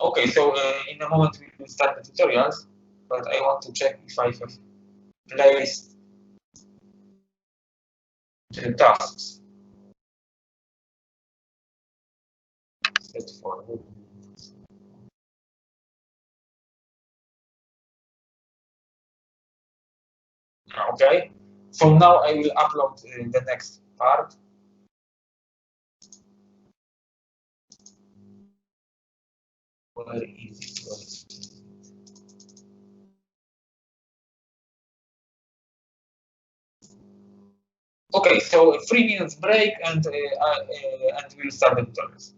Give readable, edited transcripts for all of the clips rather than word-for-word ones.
Okay, so in a moment we will start the tutorials, but I want to check if I have placed the tasks set for. Okay, so now I will upload the next part. Where is it? Where is it? Okay, so 3 minutes break and we'll start the tutorials.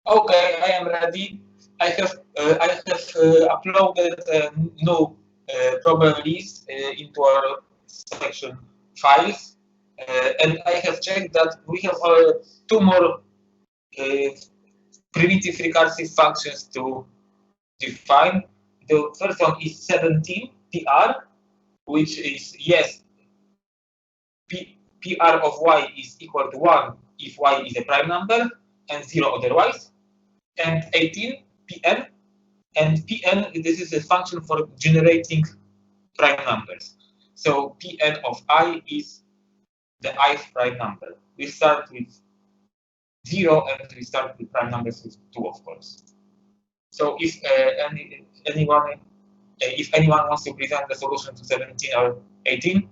Okay, I am ready. I have uploaded a new problem list into our section files, and I have checked that we have two more primitive recursive functions to define. The first one is 17 PR, which is yes, PR of y is equal to 1 if y is a prime number and 0 otherwise, and 18 Pn, and Pn, this is a function for generating prime numbers. So Pn of I is the ith prime number. We start with 0 and we start with prime numbers with 2, of course. So if anyone wants to present the solution to 17 or 18,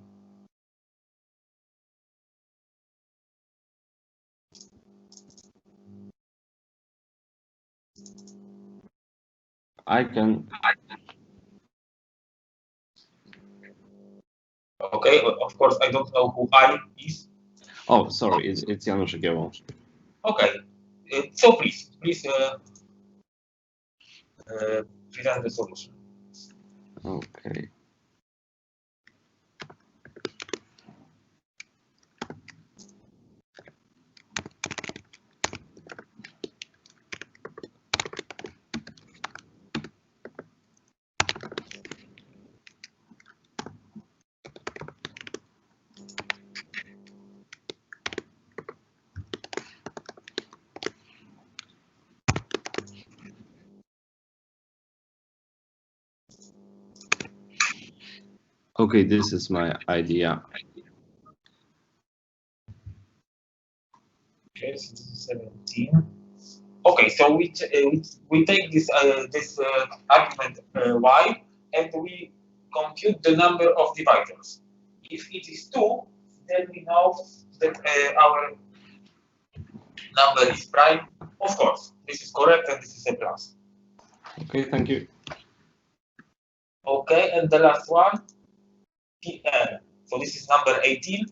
I can. okay, of course, I don't know who I is. Oh, sorry, it's Janusz Jagiełło. Okay, so please present the solution. Okay. Okay, this is my idea. Okay, so this is 17. Okay, so we take this argument y and we compute the number of divisors. If it is 2, then we know that our number is prime. Of course, this is correct and this is a plus. Okay, thank you. Okay, and the last one, Pn. So this is number 18.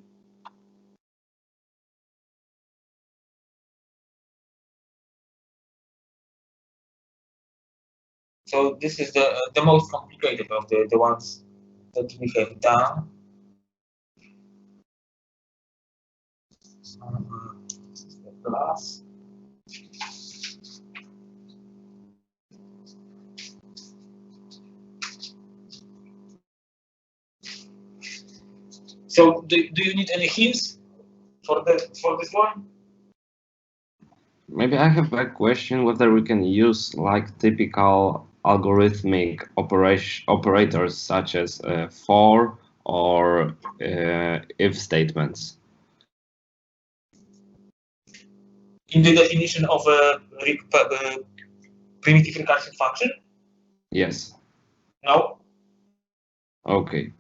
So this is the most complicated of the ones that we have done. This is the plus. So do you need any hints for this one? Maybe I have a question whether we can use like typical algorithmic operators such as for or if statements. In the definition of a primitive recursive function? Yes. No. Okay.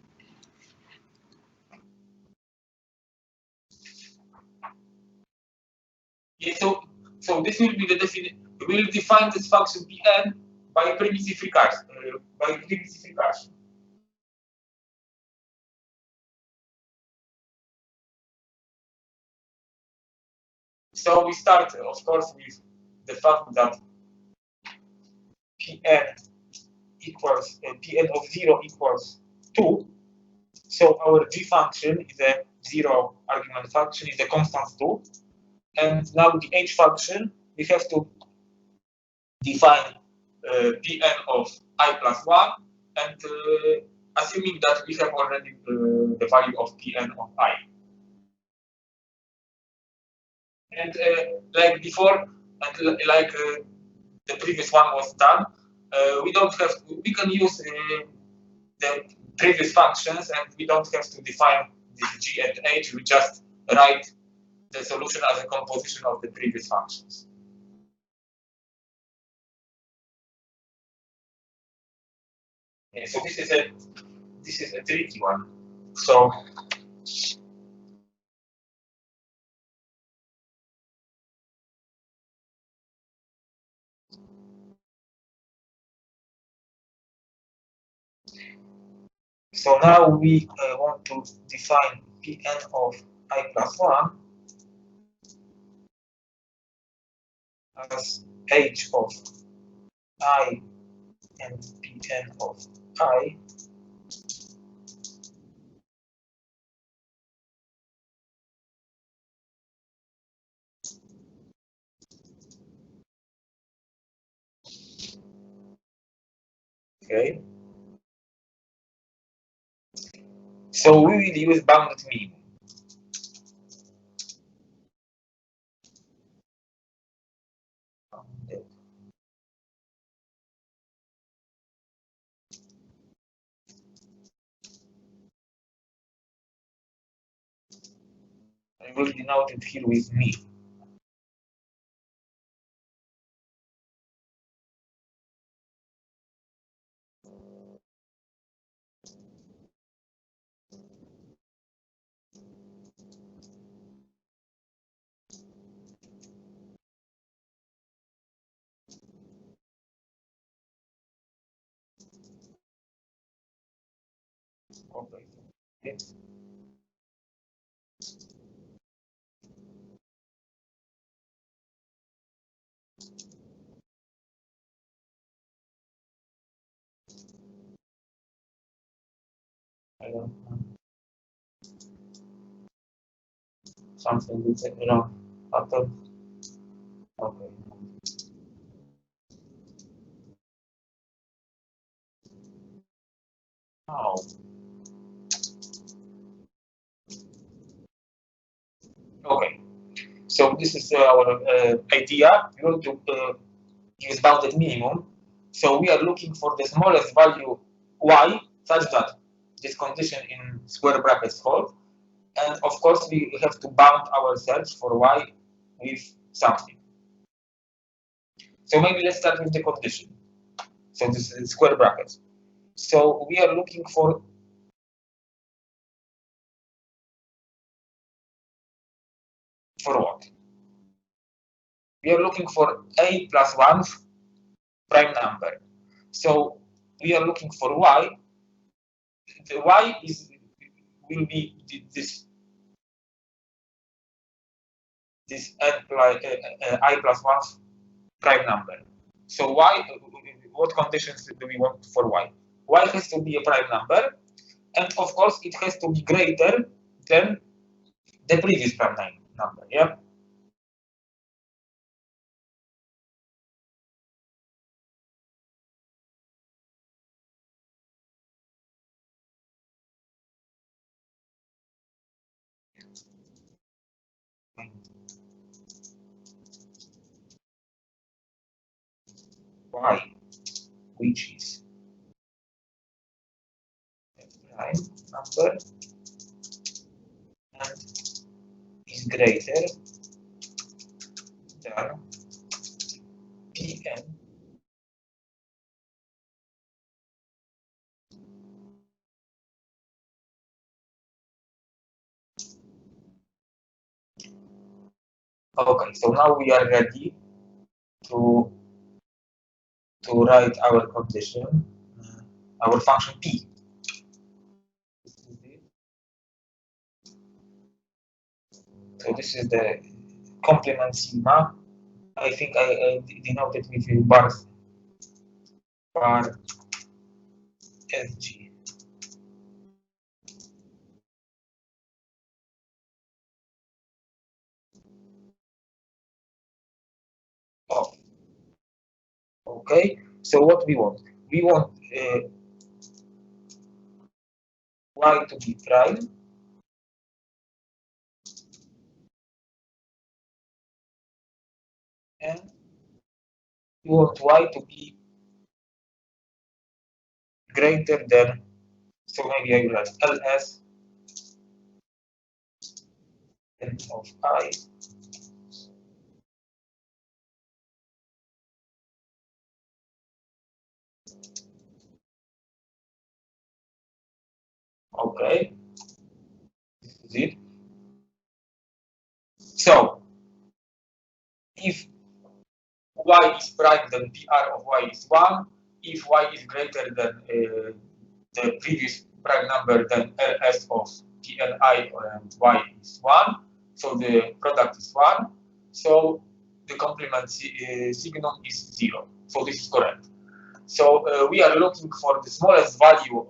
Yeah, so this will be the definition. We will define this function Pn by primitive recursion. So we start, of course, with the fact that Pn equals Pn of 0 equals 2. So our g function is a 0 argument function, is a constant 2. And now the h function, we have to define Pn of I plus 1, and assuming that we have already the value of Pn of I. And like before, and like the previous one was done, we can use the previous functions and we don't have to define this g and h, we just write the solution as a composition of the previous functions. Yeah, so this is a tricky one. So now we want to define Pn of I plus 1. as h of I and Pn of I okay. So we will use bounded minimum. I will denote it here with me. Okay. Yes. I don't know. Something with pattern. Okay. Oh. Okay. So this is our idea. We want to use bounded minimum. So we are looking for the smallest value y such that this condition in square brackets hold. And of course, we have to bound our search for y with something. So maybe let's start with the condition. So this is square brackets. So we are looking for what? We are looking for a plus 1 prime number. So we are looking for y. The y will be this I plus 1 prime number. So what conditions do we want for y? Y has to be a prime number, and of course it has to be greater than the previous prime number. Yeah. Y, which is a prime number and is greater than Pn Okay, so now we are ready to write our condition, our function p. So this is the complement sigma. I think I denoted with bar sg. Oh, okay. So what we want? We want y to be prime and we want y to be greater than. So maybe I will write ls n of I Okay, this is it. So if y is prime, then PR of y is 1. If y is greater than the previous prime number, then LS of PNI and y is 1. So the product is 1. So the complement signum is 0. So this is correct. So we are looking for the smallest value,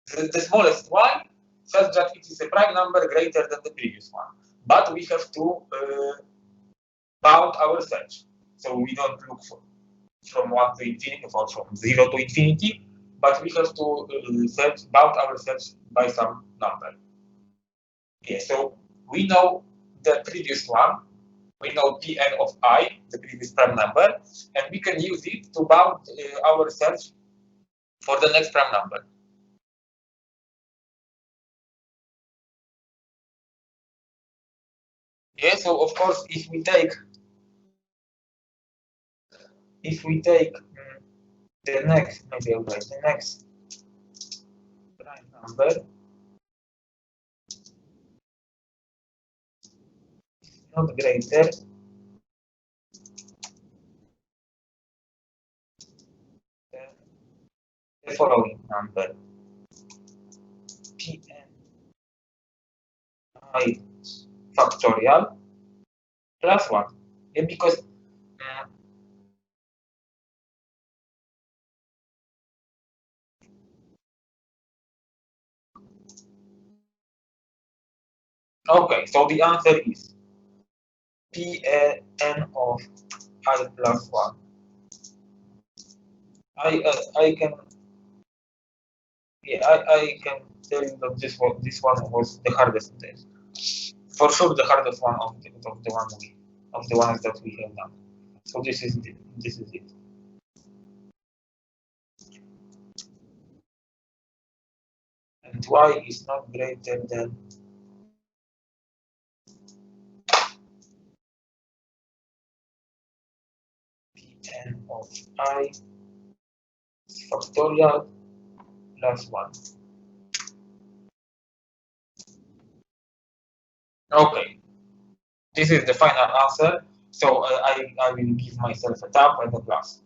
the smallest one, such that it is a prime number greater than the previous one. But we have to bound our search. So we don't look for from 1 to infinity or from 0 to infinity, but we have to bound our search by some number. Yeah, so we know the previous one, we know Pn of I, the previous prime number, and we can use it to bound our search for the next prime number. Yeah, so of course, if we take the next, maybe I'll write the next prime number not greater than the following number, Pn I factorial plus 1. Yeah, because okay, so the answer is Pn of I plus 1. I can I can tell you that this one was the hardest test. For sure the hardest one of the ones that we have done. So this is it. And y is not greater than Pn of I factorial plus 1. Okay, this is the final answer. So I will give myself a tap and a plus.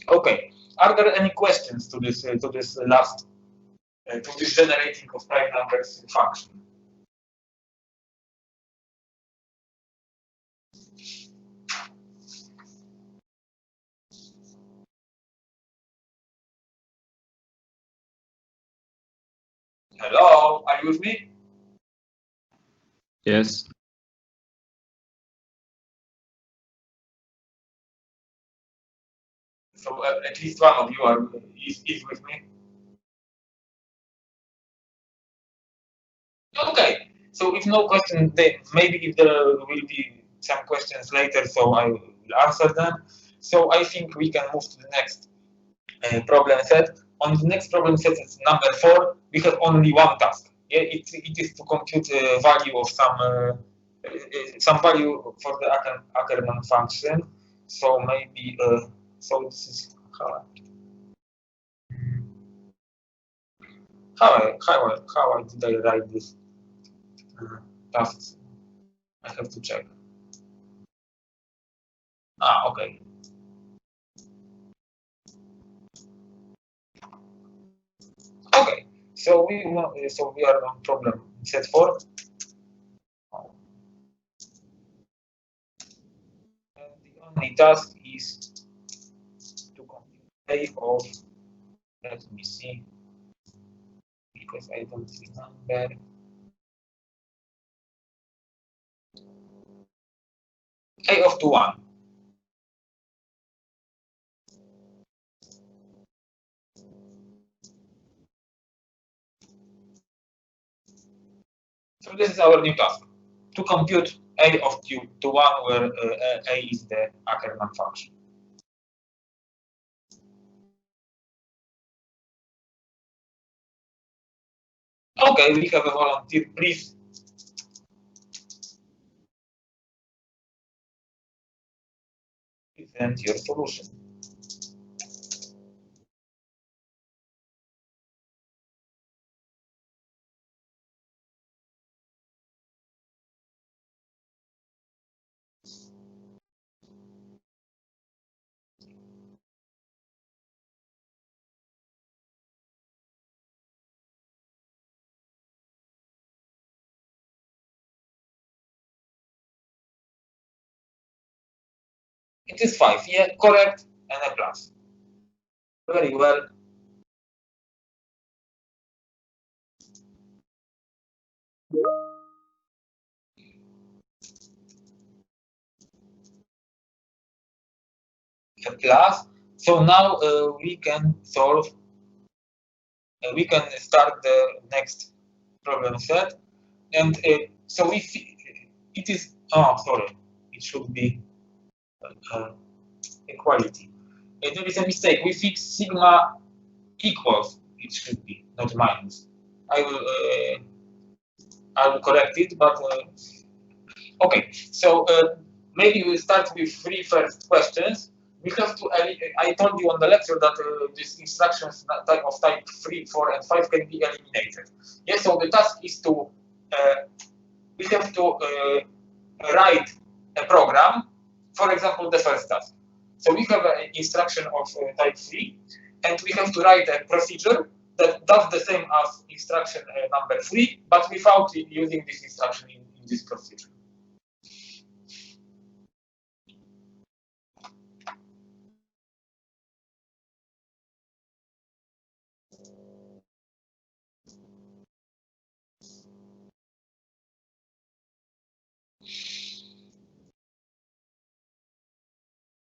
Okay, are there any questions to this last to this generating of prime numbers function? Hello, are you with me? Yes. So at least one of you is with me. Okay, so if no question, then maybe if there will be some questions later, so I will answer them. So I think we can move to the next problem set. On the next problem set, it's number 4. We have only one task. Yeah, it is to compute a value of some value for the Ackermann function. So maybe so this is how did I write this tasks? I have to check. Okay. Okay, so we are on problem set 4. And the only task is to compute A of, let me see, because I don't remember. A of 2, 1. So this is our new task, to compute A of 2 to 1, where A is the Ackermann function. Okay, we have a volunteer, please. Present your solution. It is 5, yeah, correct, and a plus. Very well. A plus. So now we can solve, we can start the next problem set. And so if it is, oh, sorry, it should be equality. There is a mistake. We fix sigma equals, it should be, not minus. I will correct it, but okay. So maybe we start with three first questions. We have to. I told you on the lecture that these instructions of type 3, 4, and 5 can be eliminated. Yes. So the task is to we have to write a program. For example, the first task. So we have an instruction of type 3, and we have to write a procedure that does the same as instruction number 3, but without using this instruction in this procedure.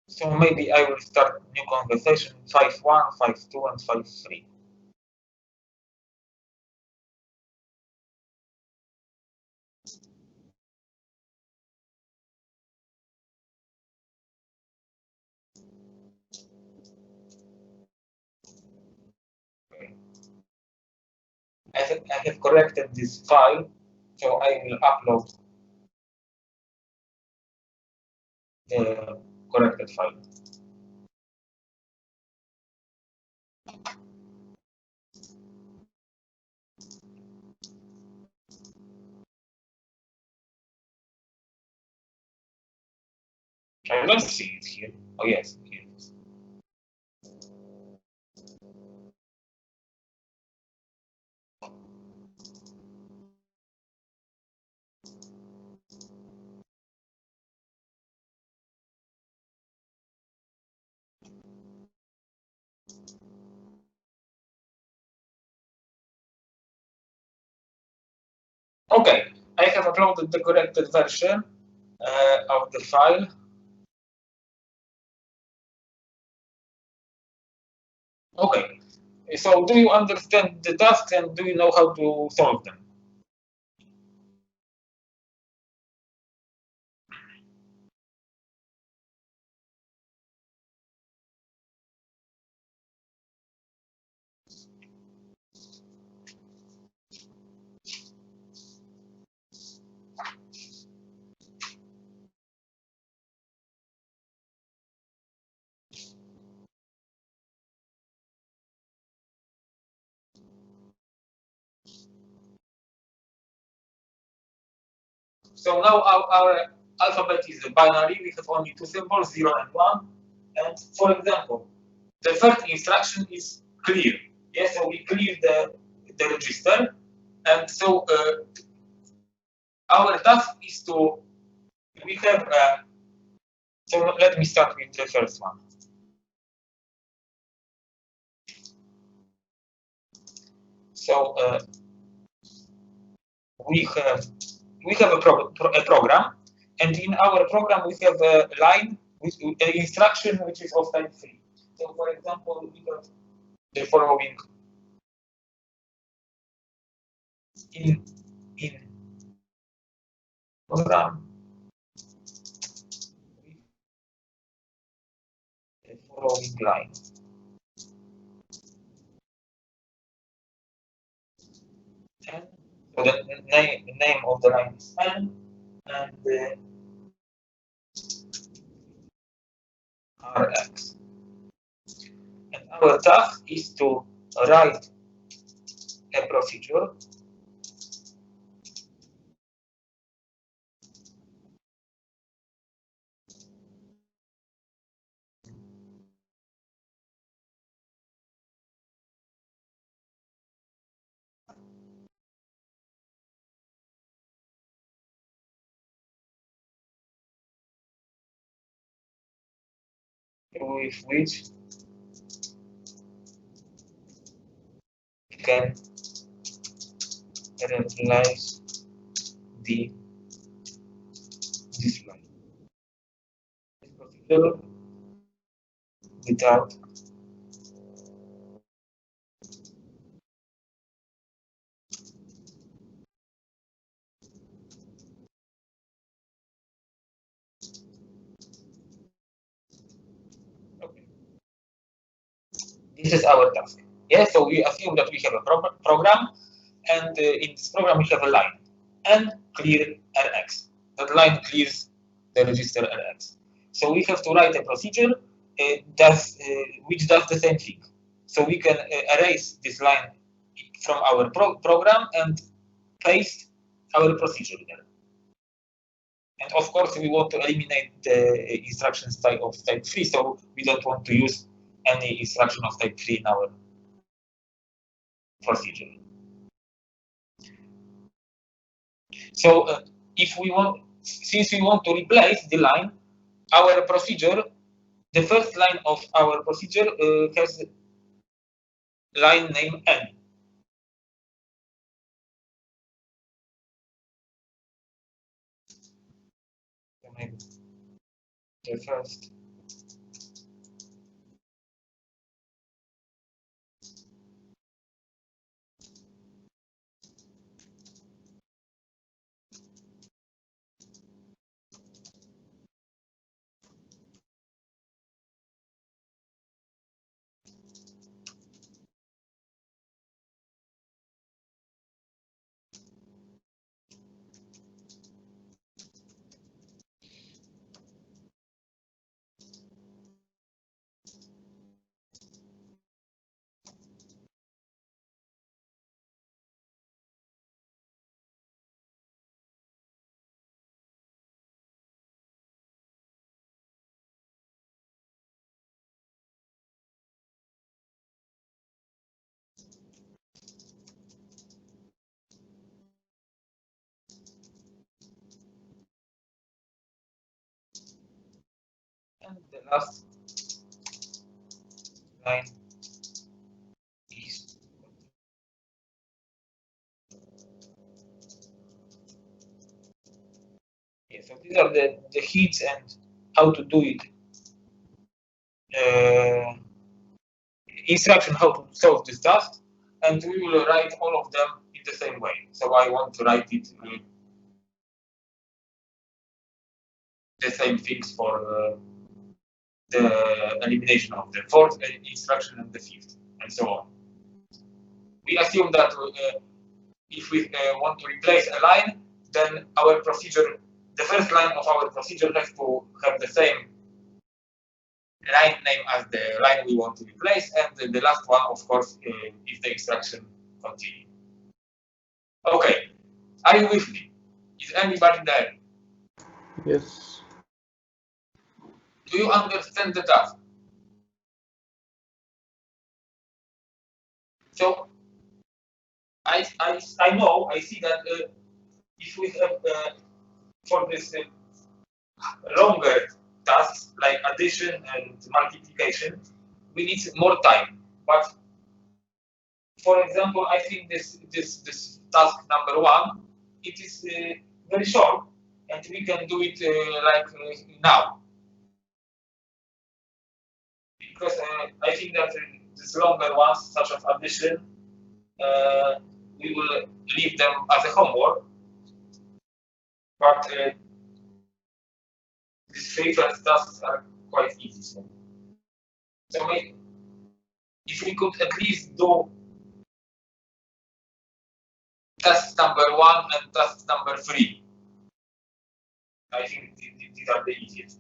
So maybe I will start new conversation 5.1, 5.2, and 5.3. I have corrected this file, so I will upload the corrected file. I don't see it here. Oh yes, here it is. Okay, I have uploaded the corrected version of the file. Okay, so do you understand the tasks and do you know how to solve them? So now our alphabet is a binary. We have only two symbols, 0 and 1. And for example, the first instruction is clear. Yes, so we clear the register. And so our task is to, we have, so let me start with the first one. So we have a program, and in our program we have a line with an instruction which is of type 3. So for example, we have the following in program, the following line. And so the name of the line is n, and the rx. And our task is to write a procedure with which we can realize the display. Procedure without okay. This is our task. Yeah, so we assume that we have a program, and in this program we have a line and clear Rx. That line clears the register Rx. So we have to write a procedure which does the same thing. So we can erase this line from our program and paste our procedure there. And of course, we want to eliminate the instructions of type 3, so we don't want to use any instruction of type 3 in our procedure. So if we want, since we want to replace the line, our procedure, the first line of our procedure has line name n. So maybe the first. And the last line is yeah, so these are the hits and how to do it. Instruction how to solve this task, and we will write all of them in the same way. So I want to write it the same things for the elimination of the fourth instruction and the fifth, and so on. We assume that if we want to replace a line, then our procedure, the first line of our procedure has to have the same line name as the line we want to replace, and the last one, of course, is the instruction continue. Okay, are you with me? Is anybody there? Yes. Do you understand the task? So I know, I see that if we have for this longer tasks like addition and multiplication, we need more time. But for example, I think this task number 1, it is very short, and we can do it now. Because I think that these longer ones, such as addition, we will leave them as a homework. But these three first tasks are quite easy. So if we could at least do task number 1 and task number 3, I think these are the easiest.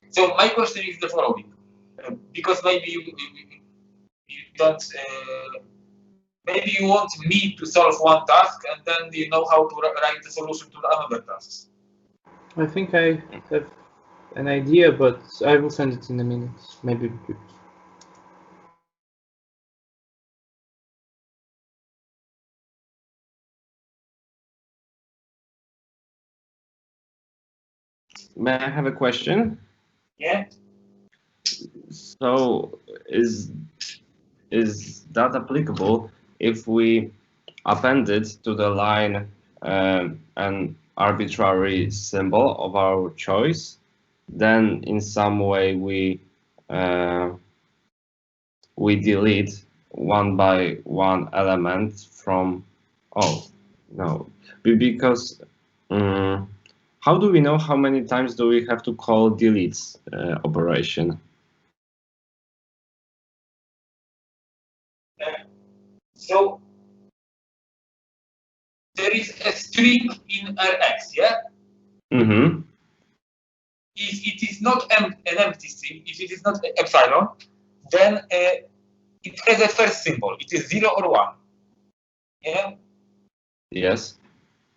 So my question is the following, because maybe you don't, maybe you want me to solve one task and then you know how to write the solution to another task. I think I have an idea, but I will send it in a minute. Maybe. May I have a question? Yeah. So is that applicable if we append it to the line an arbitrary symbol of our choice? Then in some way we delete one by one element from. Oh no, because how do we know how many times do we have to call delete operation? So there is a string in Rx, yeah? Mm-hmm. If it is not an empty string, if it is not epsilon, then it has a first symbol. It is 0 or 1. Yeah? Yes.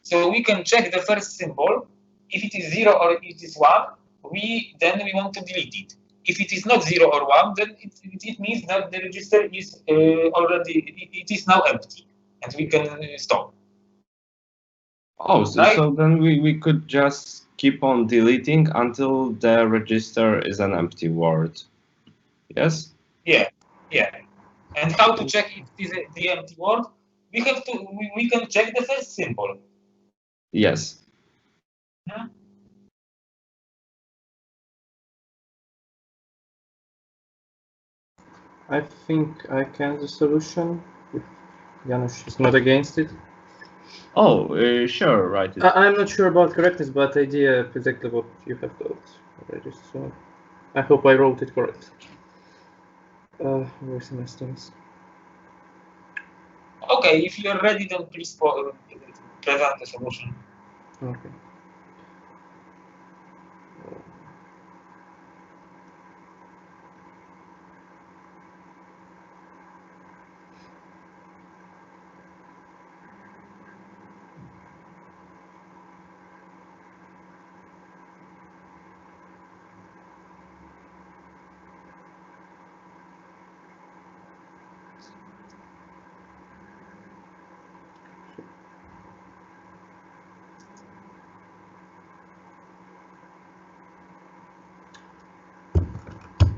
So we can check the first symbol. If it is 0 or it is 1, then we want to delete it. If it is not 0 or 1, then it means that the register is already, it is now empty, and we can stop. Oh, so then we could just keep on deleting until the register is an empty word. Yes? Yeah. And how to check if it is the empty word? We can check the first symbol. Yes. Hmm? I think I can the solution if Janusz is not against it. Oh, sure, right. I'm not sure about correctness, but idea exactly what you have thought already. So I hope I wrote it correct. Where's my things? Okay, if you're ready, then please present the solution. Okay.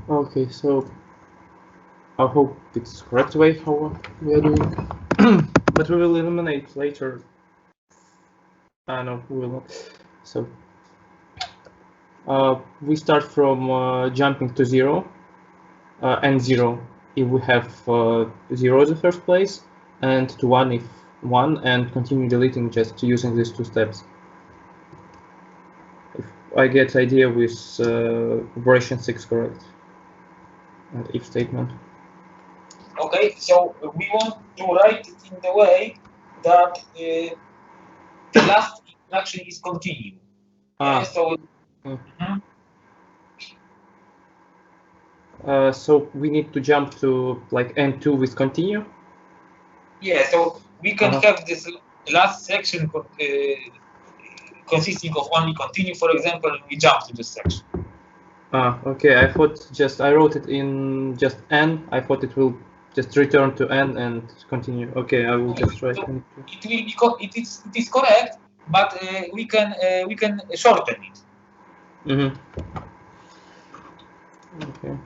Okay, so I hope it's the correct way how we are doing, but we will eliminate later. No, we will not. So we start from jumping to 0 and 0 if we have 0 as the first place, and to 1 if 1, and continue deleting just using these two steps. If I get idea with operation 6 correct, and if statement. Okay, so we want to write it in the way that the last instruction is continue. Yeah, so. So we need to jump to like N2 with continue? Yeah, so we can have this last section consisting of only continue, for example, and we jump to this section. Okay, I thought I wrote it in just N. I thought it will just return to N and continue. Okay, I will just write N2. It is correct, but we can shorten it. Mm-hmm. Okay.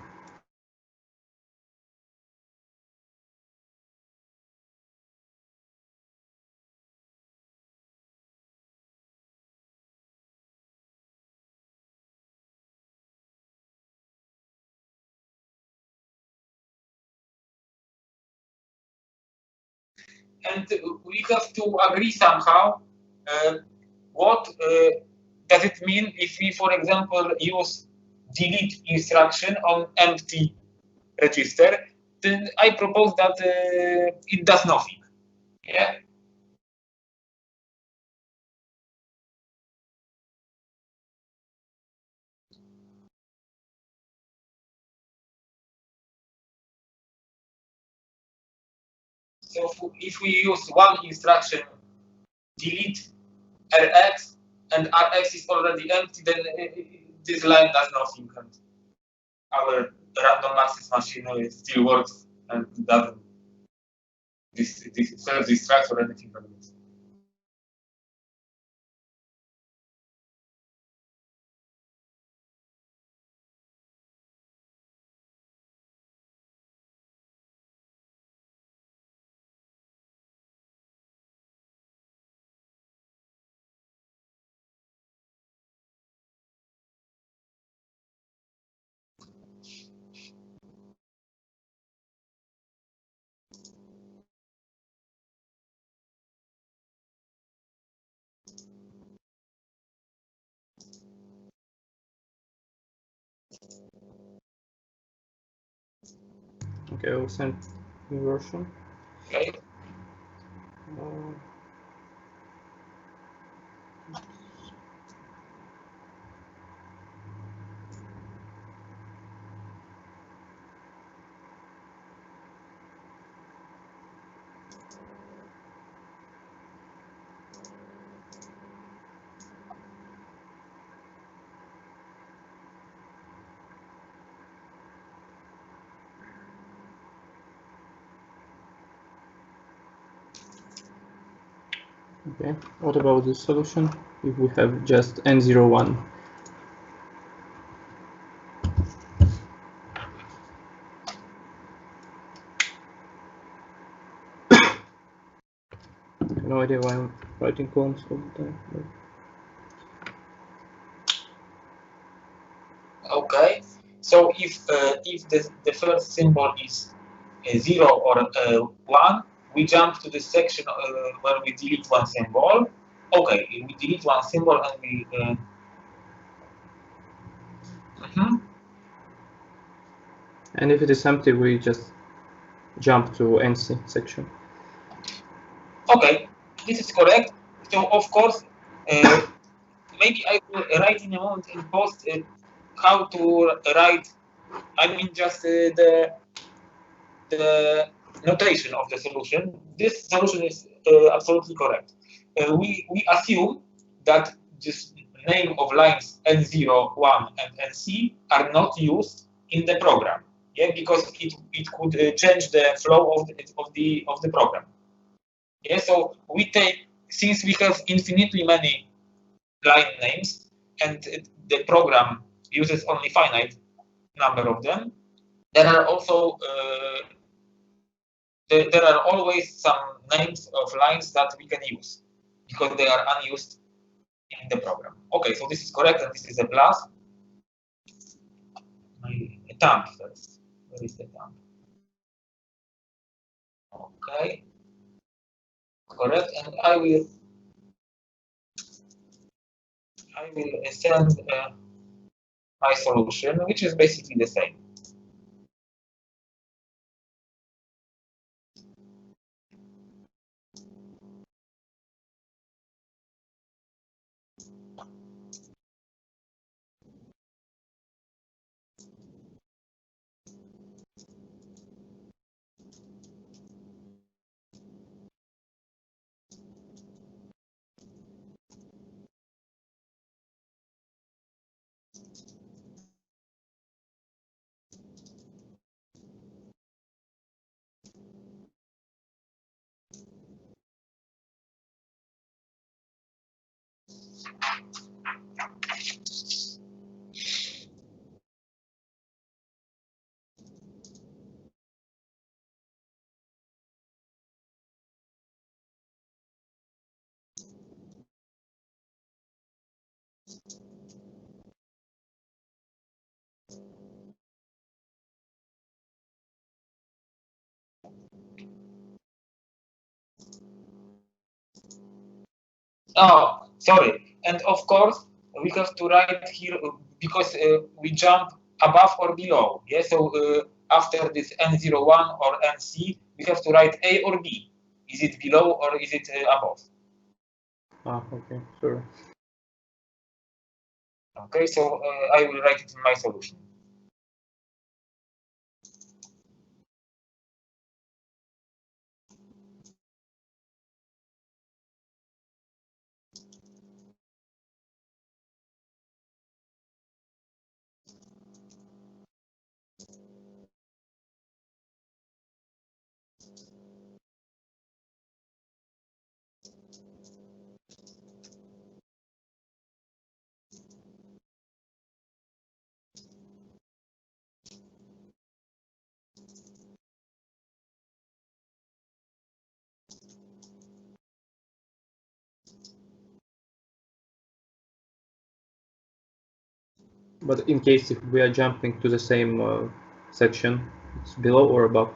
And we have to agree somehow what does it mean if we, for example, use delete instruction on empty register. Then I propose that it does nothing. Yeah. So if we use one instruction, delete Rx, and Rx is already empty, then this line does nothing, and our random access machine still works and doesn't self-destruct or anything like this. Okay, I will send new version. Okay. Okay, what about this solution if we have just N01? No idea why I'm writing columns all the time. But... Okay, so if the first symbol is 0 or 1, we jump to the section where we delete one symbol. Okay, we delete one symbol and we. And if it is empty, we just jump to NC section. Okay, this is correct. So of course, maybe I will write in a moment in post how to write. I mean, just the notation of the solution. This solution is absolutely correct. We assume that this name of lines N0, 1, and NC are not used in the program. Yeah, because it could change the flow of the program. Yeah, so we take, since we have infinitely many line names and the program uses only finite number of them, there are also there are always some names of lines that we can use because they are unused in the program. Okay, so this is correct, and this is a plus. A thumb first. Where is the thumb? Okay, correct, and I will send my solution, which is basically the same. Oh, sorry. And of course, we have to write here because we jump above or below. Yeah, so after this N01 or NC, we have to write A or B. Is it below or is it above? Ah, okay, sure. Okay, so I will write it in my solution. But in case if we are jumping to the same section, it's below or above?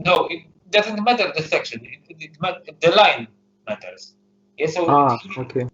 No, it doesn't matter the section. The line matters. Yeah, so Okay.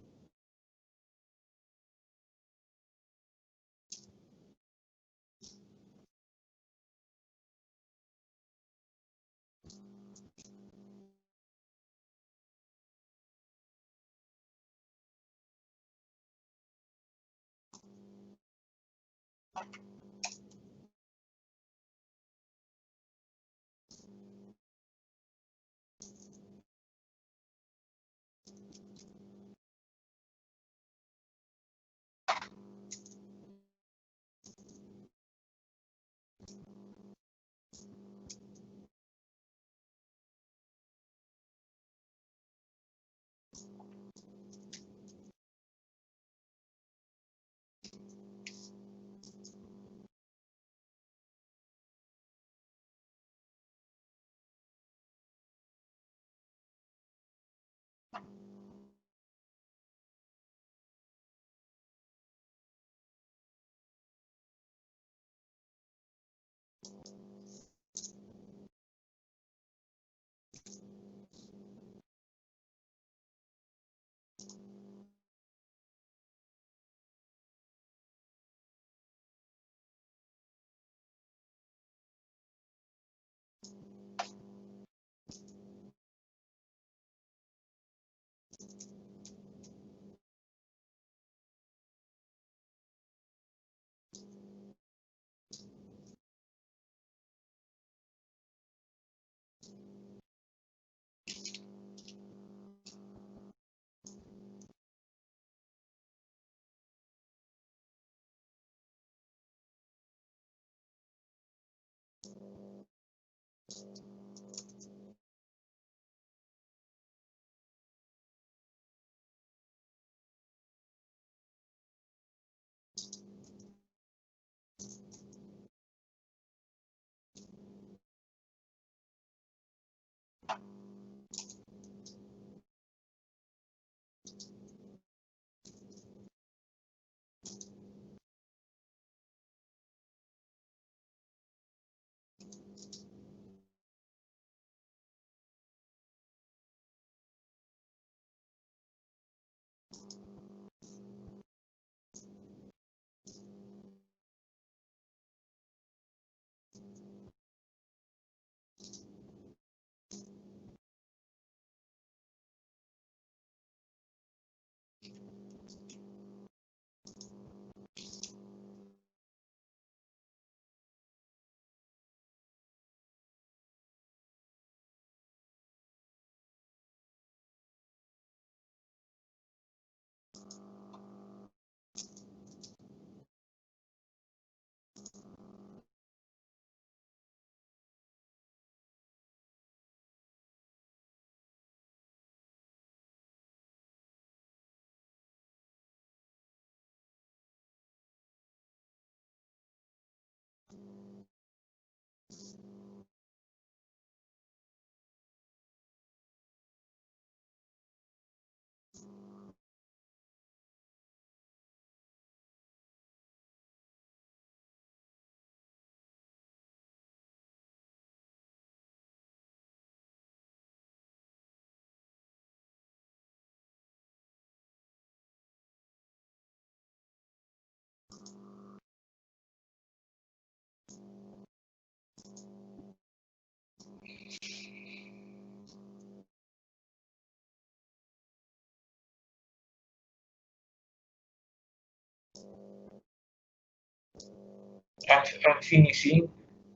I'm finishing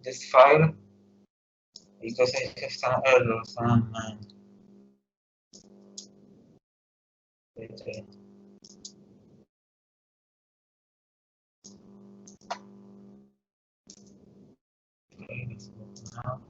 this file because I have some errors. Wait. Okay, let's go now.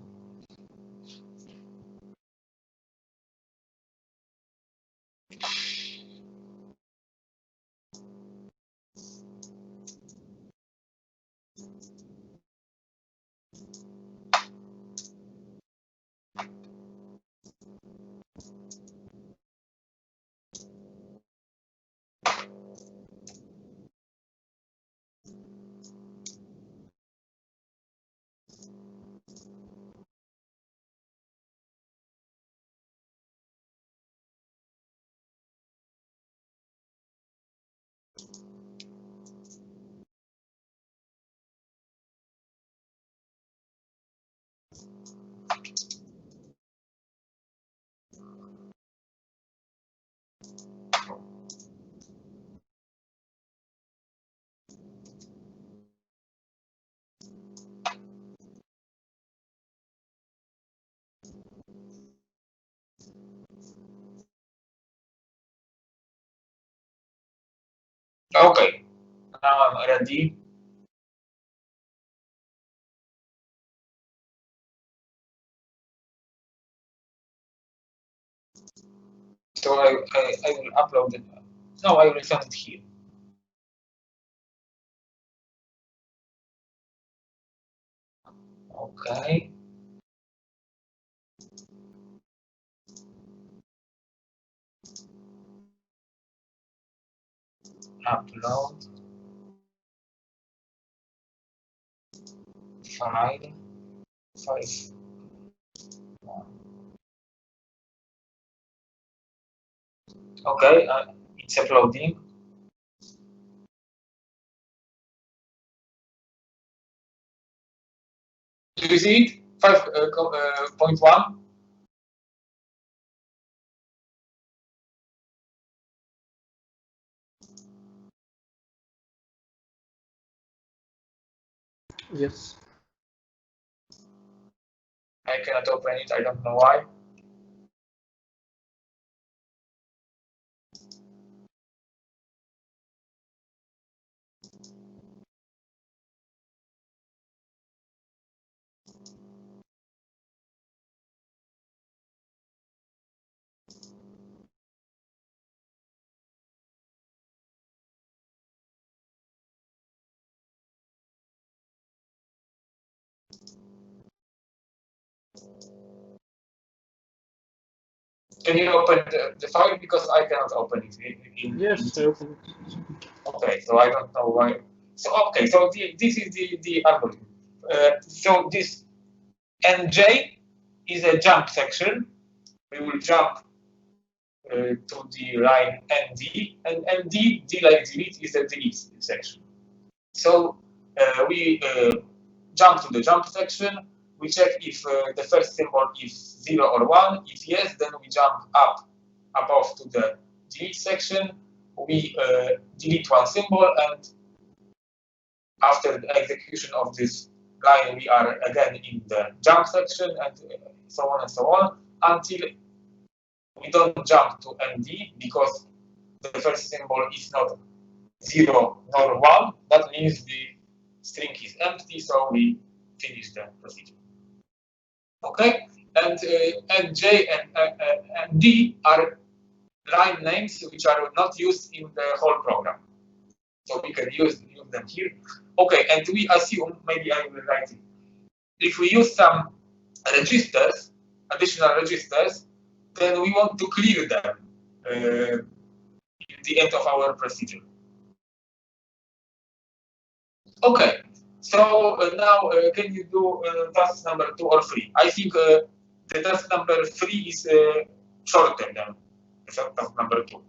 Okay, now I'm ready. So I will upload it. No, I will send it here. Okay. Upload file 5. Okay, it's uploading. Do you see it? 5.1. Yes. I cannot open it. I don't know why. Can you open the file, because I cannot open it Yes, I opened it. Okay, so I don't know why. So okay, so this is the algorithm. So this NJ is a jump section. We will jump to the line ND, and ND, D like delete, is the delete section. So we jump to the jump section. We check if the first symbol is 0 or 1. If yes, then we jump up above to the delete section. We delete one symbol, and after the execution of this line, we are again in the jump section, and so on and so on, until we don't jump to ND, because the first symbol is not 0 nor 1. That means the string is empty, so we finish the procedure. Okay, and J and D are line names which are not used in the whole program, so we can use them here. Okay, and we assume, maybe I will write it, if we use some registers, additional registers, then we want to clear them at the end of our procedure. Okay, so now can you do task number 2 or 3? I think the task number 3 is shorter than task number 2.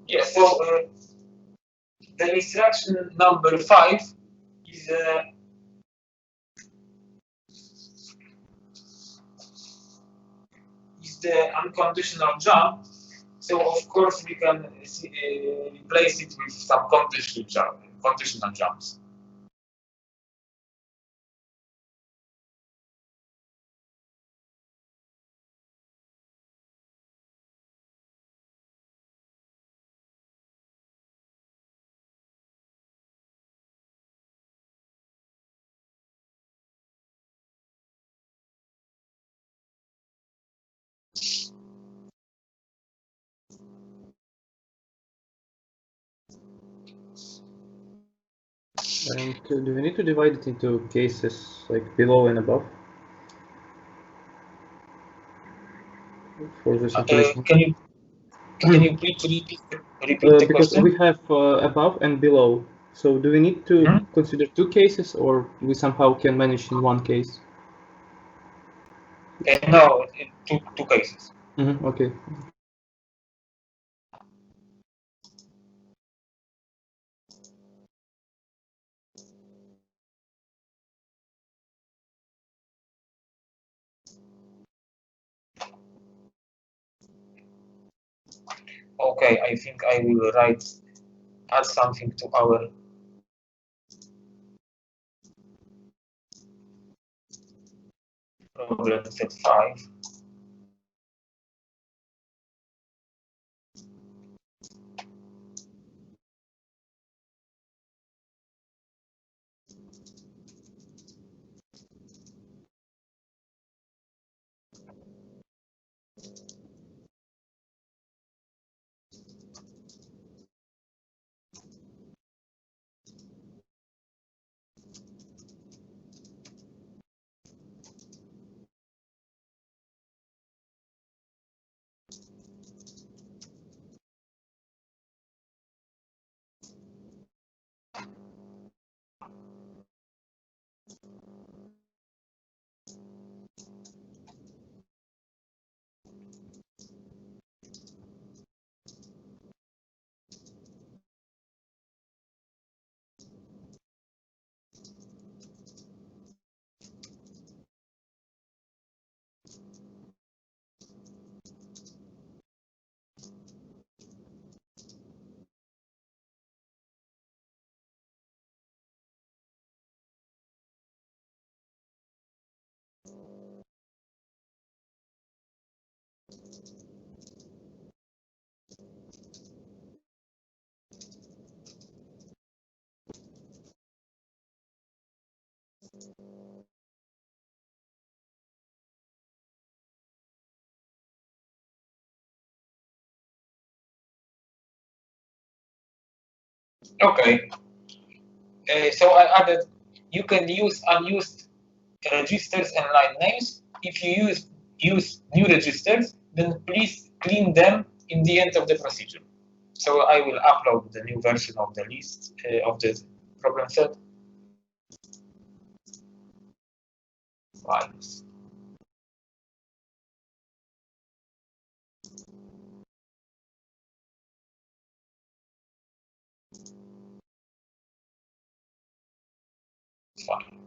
Yeah, so the instruction number 5 is the unconditional jump. So of course we can replace it with some conditional jumps. And do we need to divide it into cases like below and above for this operation? Can you please repeat the Because question? we have above and below. So do we need to Mhm. consider two cases, or we somehow can manage in one case? No, two cases. Okay. Okay, I think I will add something to our problem set 5. Okay, so I added, you can use unused registers and line names. If you use new registers, then please clean them in the end of the procedure. So I will upload the new version of the list of the problem set files. Fine.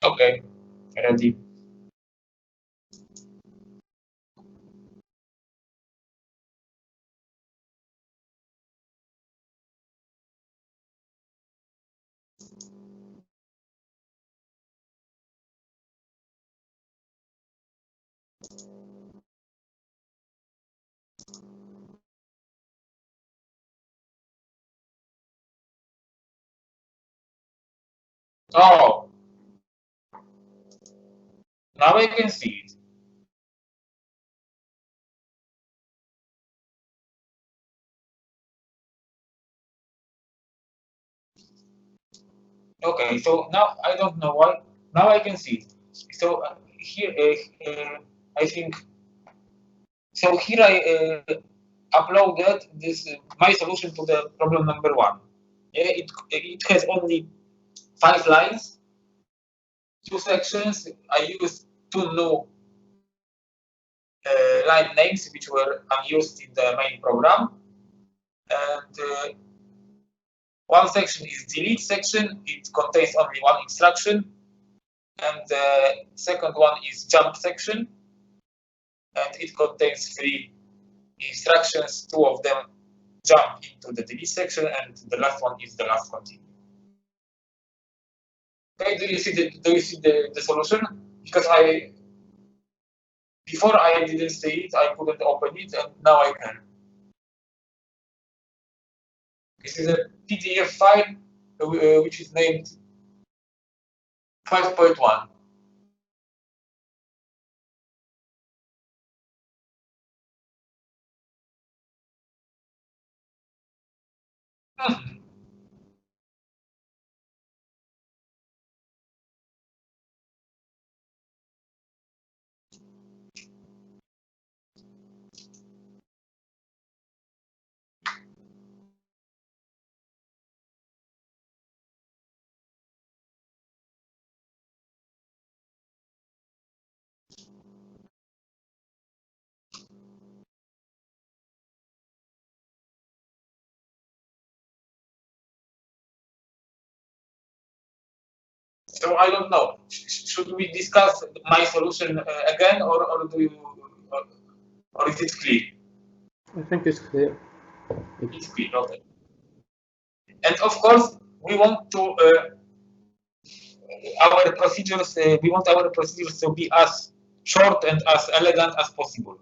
Okay, ready. Oh, now I can see it. Okay, so now I don't know why. Now I can see it. So here, I think. So here I uploaded this my solution to the problem number 1. It has only 5 lines, 2 sections. I used 2 new line names which were unused in the main program, and One section is delete section. It contains only one instruction. And the second one is jump section. And it contains 3 instructions. 2 of them jump into the delete section, and the last one is the last continue. Okay, do you see the solution? Because before I didn't see it, I couldn't open it, and now I can. This is a PDF file which is named 5.1. So I don't know. Should we discuss my solution again, or do you, or is it clear? I think it's clear. It's clear, okay. And of course, we want to our procedures. We want our procedures to be as short and as elegant as possible.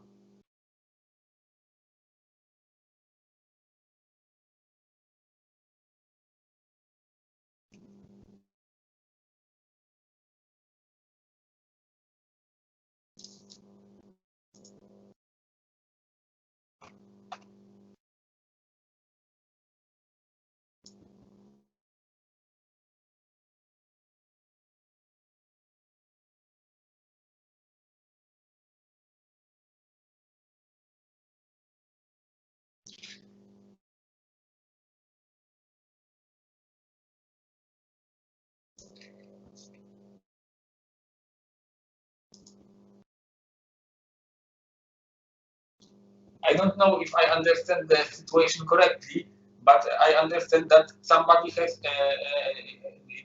I don't know if I understand the situation correctly, but I understand that somebody has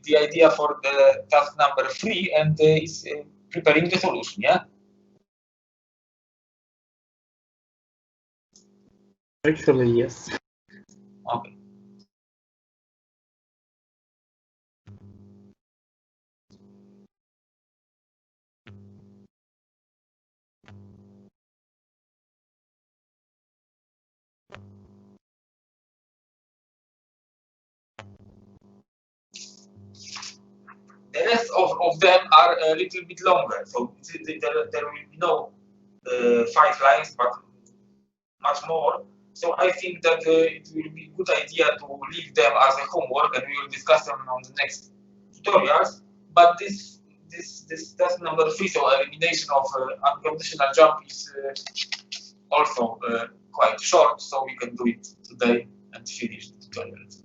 the idea for the task number 3 and is preparing the solution, yeah? Actually, yes. Okay. The rest of them are a little bit longer, so there will be no 5 lines, but much more. So I think that it will be a good idea to leave them as a homework, and we will discuss them on the next tutorials. But this task number 3, so elimination of unconditional jump, is also quite short, so we can do it today and finish the tutorials.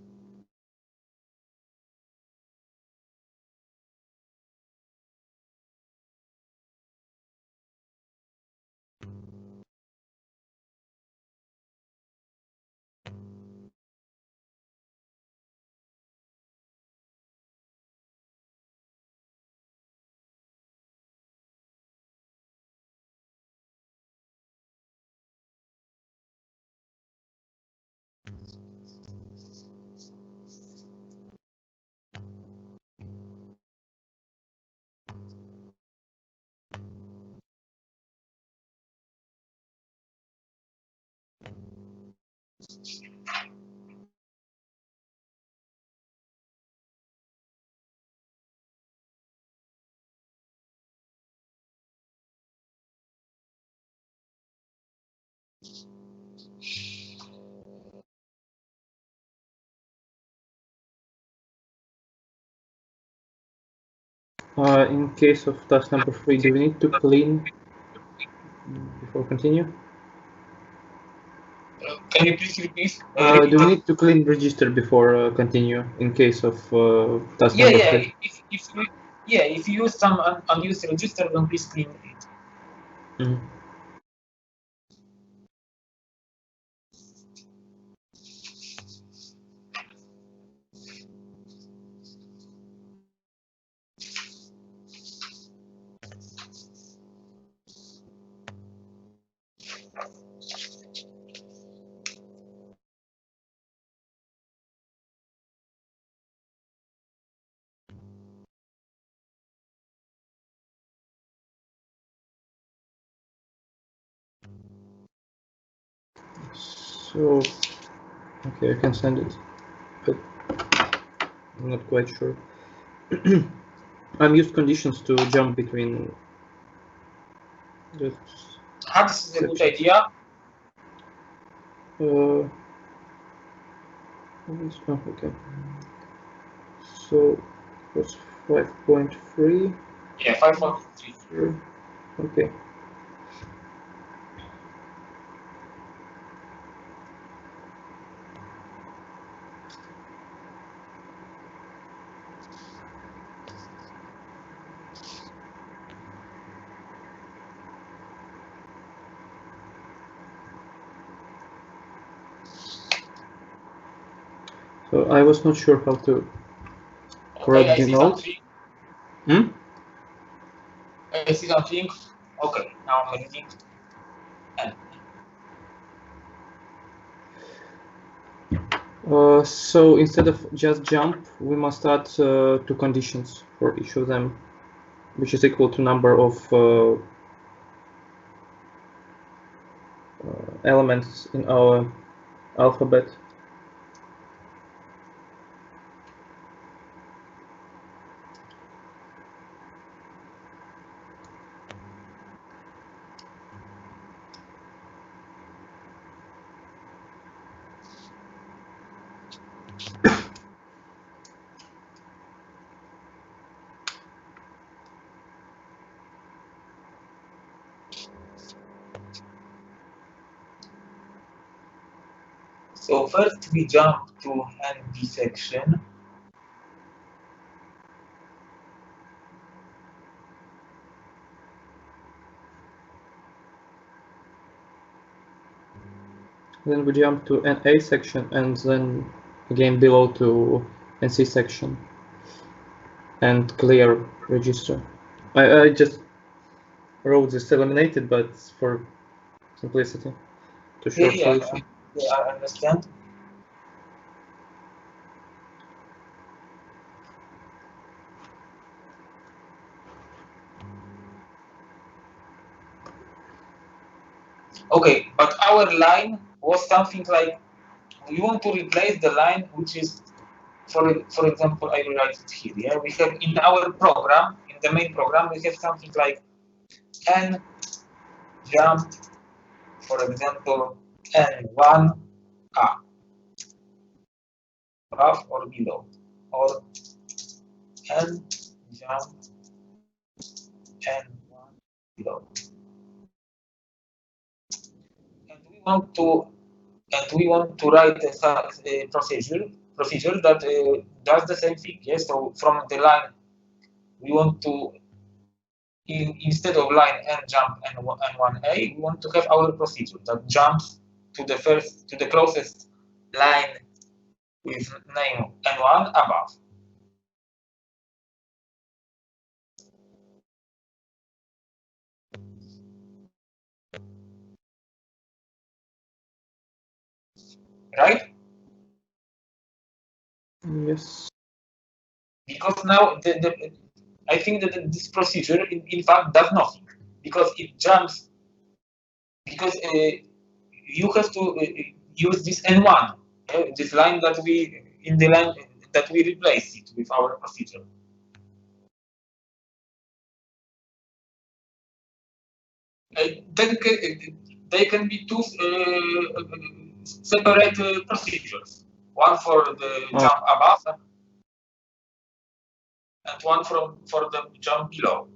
In case of task number 3, do we need to clean before continue? Can you please repeat? Do we need to clean register before continue in case of task Yeah, number yeah. 3? If you use some unused register, then please clean it. Mhm. So, okay, I can send it, but I'm not quite sure. I'm used conditions to jump between the This is a good idea. oh, okay. So what's 5.3? Yeah, 5.3. Okay. So I was not sure how to correct Okay, I the see note. something. I see something. Okay, now I'm reading. So instead of just jump, we must add two conditions for each of them, which is equal to number of elements in our alphabet. So first we jump to NB section. Then we jump to NA section and then again below to NC section and clear register. I just wrote this eliminated, but for simplicity to short solution. Yeah, I understand. Okay, but our line was something like we want to replace the line which is, for example, I will write it here. Yeah, we have in our program, in the main program, we have something like n jump, for example, n1 above or below, or n jump n1 below, and we want to write a procedure that does the same thing. Yes, so from the line we want to, instead of line n jump n1a, we want to have our procedure that jumps to the closest line with name n1 above. Right? Yes. Because now I think that this procedure in fact does nothing, because it jumps, because you have to use this n1, this line that we in the line that we replace it with our procedure. They can be two separate procedures. One for the jump above and one for the jump below.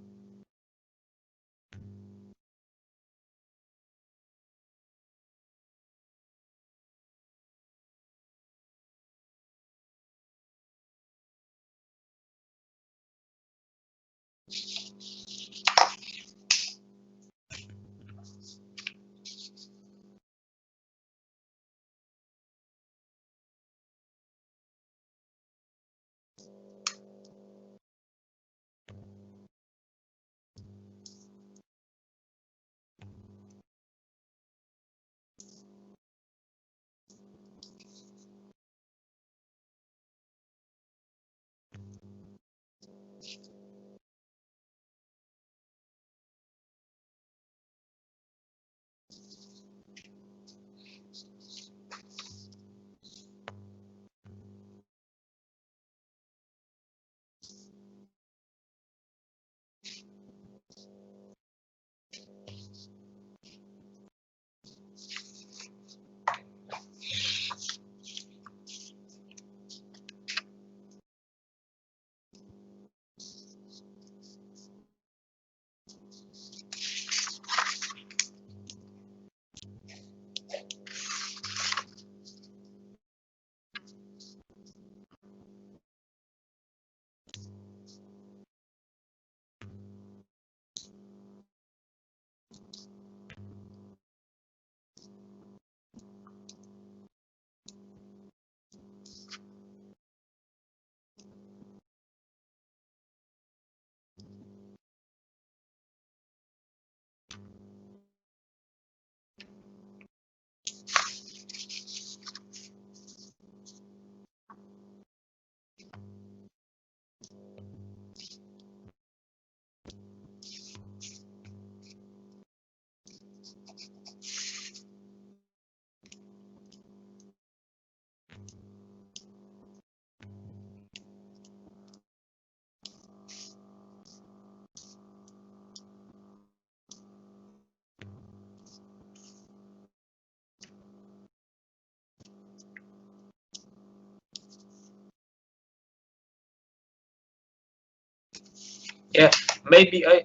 Yeah, maybe I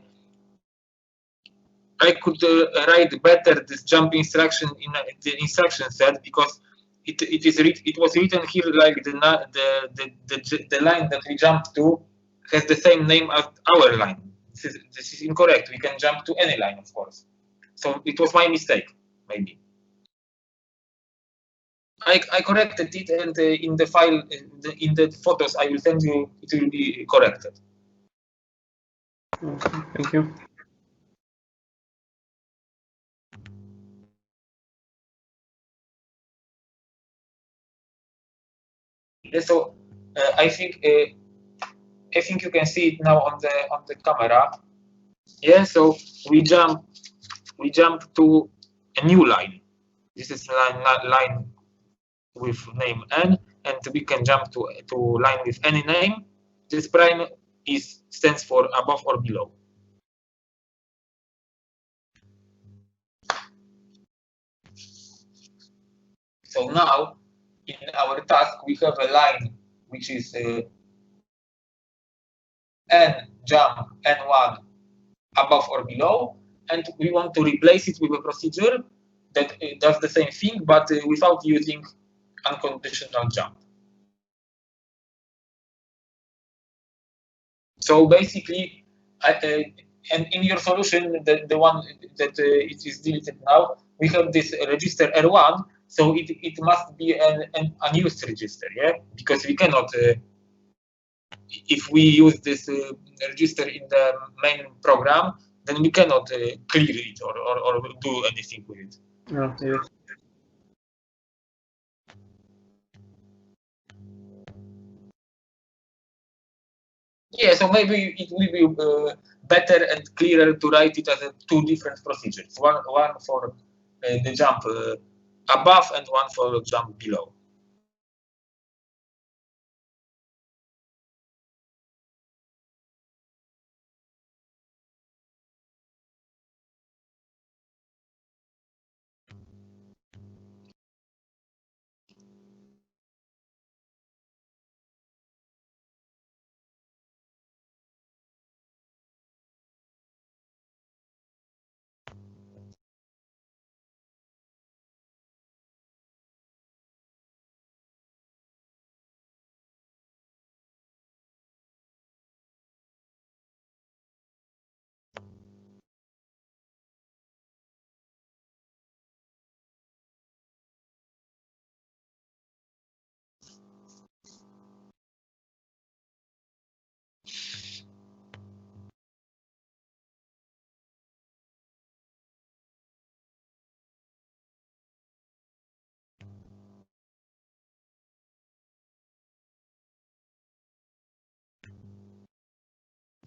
could write better this jump instruction in the instruction set, because it was written here like the line that we jumped to has the same name as our line. This is incorrect. We can jump to any line, of course. So it was my mistake, maybe. I corrected it, and in the file, in the photos I will send you, it will be corrected. Okay, thank you. Yeah, so I think you can see it now on the camera. Yeah, so we jump to a new line. This is line with name n, and we can jump to line with any name. This prime stands for above or below. So now in our task we have a line which is n jump n1 above or below, and we want to replace it with a procedure that does the same thing, but without using unconditional jump. So basically, and in your solution, the one that it is deleted now, we have this register R1, so it must be an unused register, yeah? Because we cannot, if we use this register in the main program, then we cannot clear it or do anything with it. Oh, yes. Yeah, so maybe it will be better and clearer to write it as two different procedures. One for the jump above and one for jump below.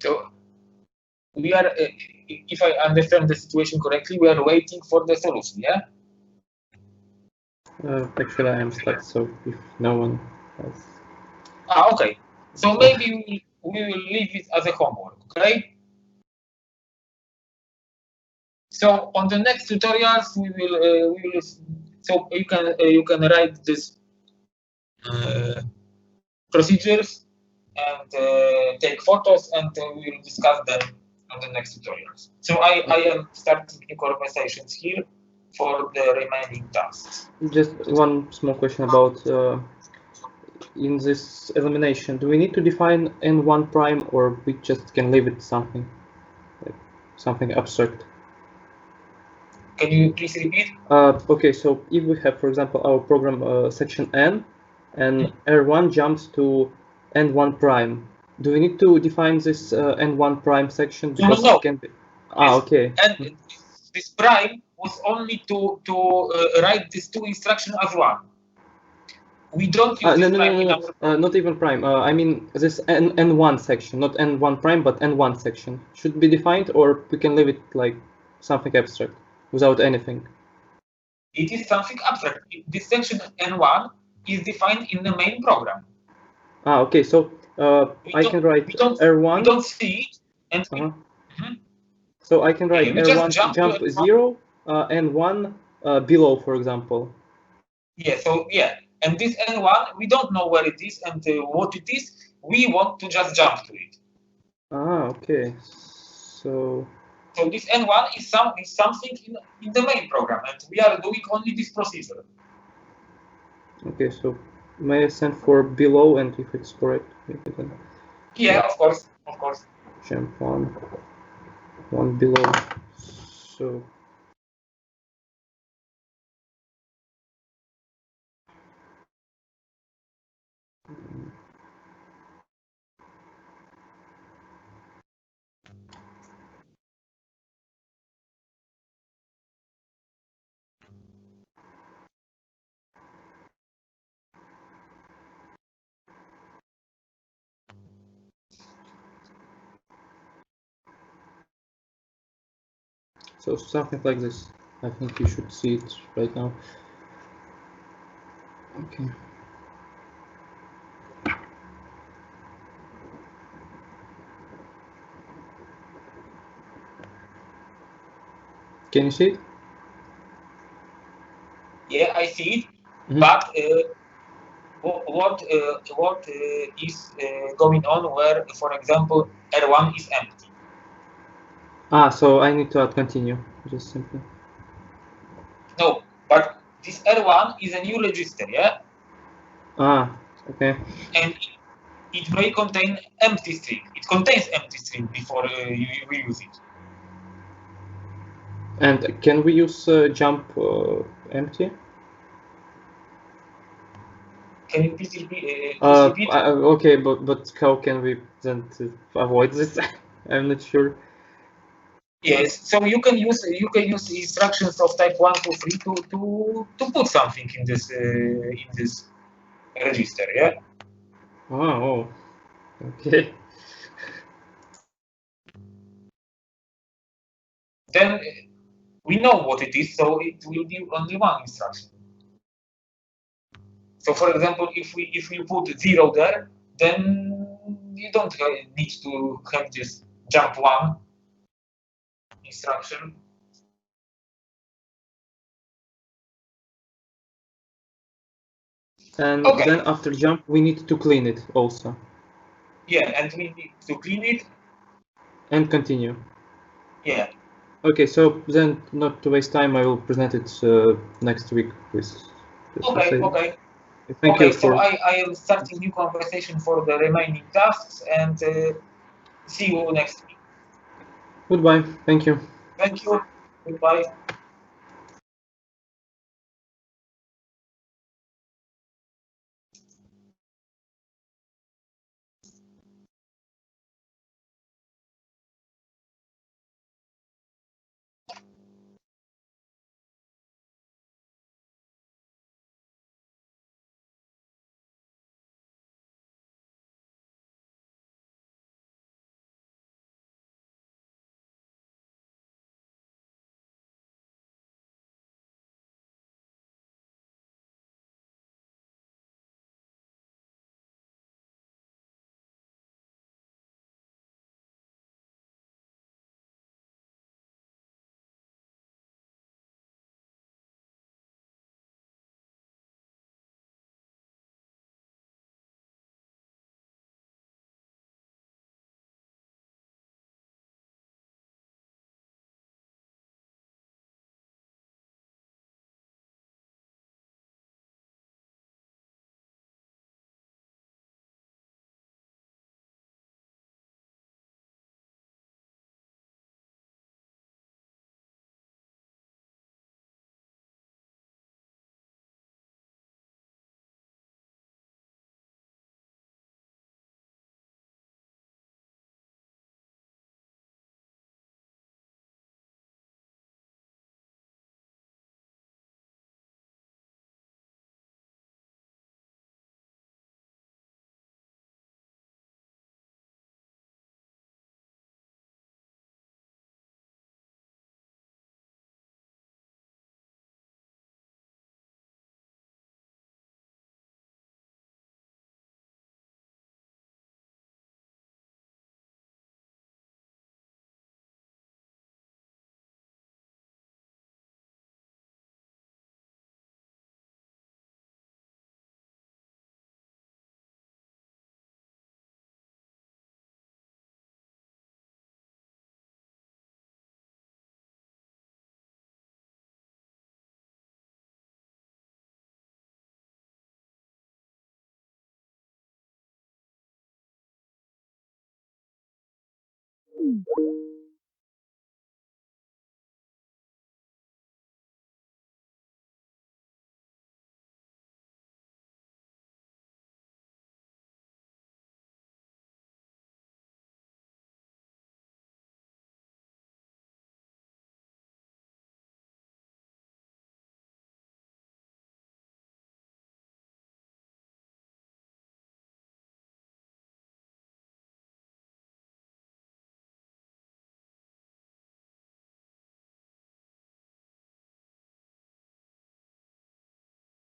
So we are, if I understand the situation correctly, we are waiting for the solution, yeah? Actually, I am stuck, so if no one has... Okay. So maybe we will leave it as a homework, okay? So on the next tutorials, we will so you can write this procedures and take photos, and we will discuss them on the next tutorials. So I am starting new conversations here for the remaining tasks. Just one small question about in this elimination. Do we need to define n1 prime, or we just can leave it something, like something abstract? Can you please repeat? Okay, so if we have, for example, our program section n, and R1 jumps to n1 prime, do we need to define this n1 prime section? Because No. it can be... okay. And this prime was only to write these two instructions as one. We don't use this prime in our... not even prime. I mean this n1 section, not n1 prime, but n1 section should be defined, or we can leave it like something abstract without anything. It is something abstract. This section n1 is defined in the main program. Okay, so I can write R1. We don't see it, and so I can write R1 jump 0 and 1 below, for example. Yeah. So yeah, and this n1 we don't know where it is and what it is. We want to just jump to it. Ah, okay. So So this N1 is something in the main program, and we are doing only this procedure. okay, so may I send for below, and if it's correct, maybe then Yeah, of course, of course. jump one below. So so something like this. I think you should see it right now. Okay. Can you see it? Yeah, I see it. Mhm. But what is going on where, for example, R1 is empty? Ah, so I need to add continue, just simply. No, but this R1 is a new register, yeah, Ah, okay. and it may contain empty string. It contains empty string before we use it. And can we use jump empty? Can you please repeat? Okay, but how can we then to avoid this? I'm not sure. Yes, so you can use instructions of type 1, 2, 3 to put something in this register, yeah. Oh, okay. Then we know what it is, so it will be only one instruction. So, for example, if we put 0 there, then you don't need to have this jump 1 instruction. And Okay. then after jump, we need to clean it also. Yeah, and we need to clean it. And continue. Yeah. Okay, so then not to waste time, I will present it next week with. Okay. Okay. Thank you Okay. So for. I am starting new conversation for the remaining tasks, and see you next week. Goodbye. Thank you. Thank you. Goodbye.